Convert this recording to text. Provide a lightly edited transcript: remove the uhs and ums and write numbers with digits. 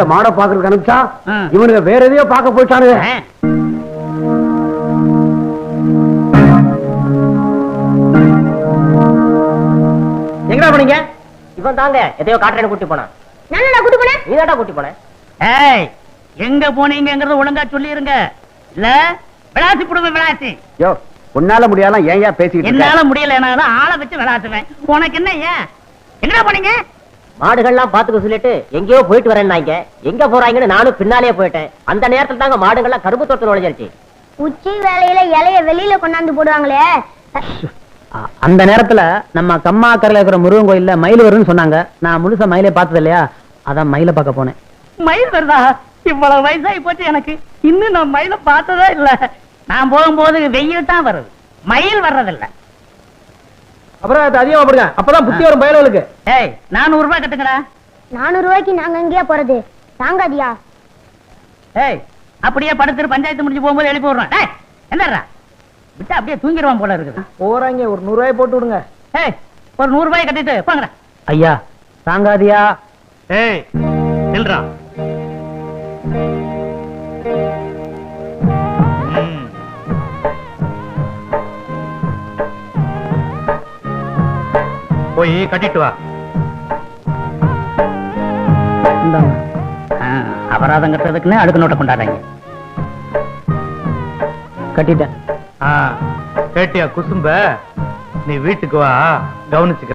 எங்களை மாட பாக்குறதுக்கு அனுப்பிச்சா இவனுங்க வேற எதையோ பார்க்க போயிட்டானுங்க. எங்கடா போனீங்க? இவன் தாங்க எதையோ காட்டுறேன்னு கூட்டி போனான். நான் கூட்டி போனேன். நீ தான்டா கூட்டி போனேன். ஏய், எங்க போனீங்கங்கறத ஒழுங்கா சொல்லிருங்க. இல்ல விளாசி புடுங்க விளாசி. யோ, உன்னால முடியலாம் ஏன் பேசிக்கிட்டு இருக்க? என்னால முடியலனா ஆளை வச்சு விளாசுவேன். உனக்கு என்ன ஏன்? எங்கடா போனீங்க? மாடுகள்லாம் பாத்துக்க சொல்லிட்டு எங்கேயோ போயிட்டு வரேன்னாங்க. எங்க போறாங்கன்னு நானும் பின்னாலேயே போயிட்டேன். அந்த நேரத்துல தாங்க மாடுகள்லாம் கரும்பு தோட்டத்துல நுழைஞ்சிருச்சு. உச்சி வேலையில இலைய வெளியில கொண்டாந்து போடுவாங்களே. அந்த நேரத்துல நம்ம கம்மாக்கரையில இருக்கிற முருகன் கோயில்ல மயில் வரும்னு சொன்னாங்க. நான் முழுசா மயிலை பார்த்தது இல்லையா, அதான் மயிலை பார்க்க போனேன். மயில் வருதா? இவ்வளவு வயசாகி போச்சு எனக்கு. இன்னும் நான் மயில பார்த்ததே இல்ல. நான் போகும்போது வெயில் தான் வருது, மயில் வர்றதில்ல. அப்புறம் அது அதிகமா போடுங்க, அப்பதான் புத்தி வரும் பயலுக்கு. ஏய், 400 ரூபாய் கட்டுங்கடா. 400 ரூபாய்க்கு நாங்க எங்கேயா போறது? தாங்காதியா? ஏய், அப்படியே படுத்துட்டு பஞ்சாயத்து முடிஞ்சு போகும்போது எழுப்பி விடுறேன். டேய், என்னடா விட்டா அப்படியே தூங்கிடுவான் போல இருக்குது. போறாங்க, ஒரு 100 ரூபாய் போட்டு விடுங்க. ஏய், ஒரு 100 ரூபாய் கட்டிட்டு போங்கடா. ஐயா தாங்காதியா? ஏய் நில்றா. போய் கட்டிட்டு வா. அபராதம் கட்டுறதுக்குன்னு அடுக்கு நோட்டை கொண்டாடுறாங்க. கட்டிட்டேன். கேட்டியா குசும்ப? நீ வீட்டுக்கு வா, கவனிச்சுக்க.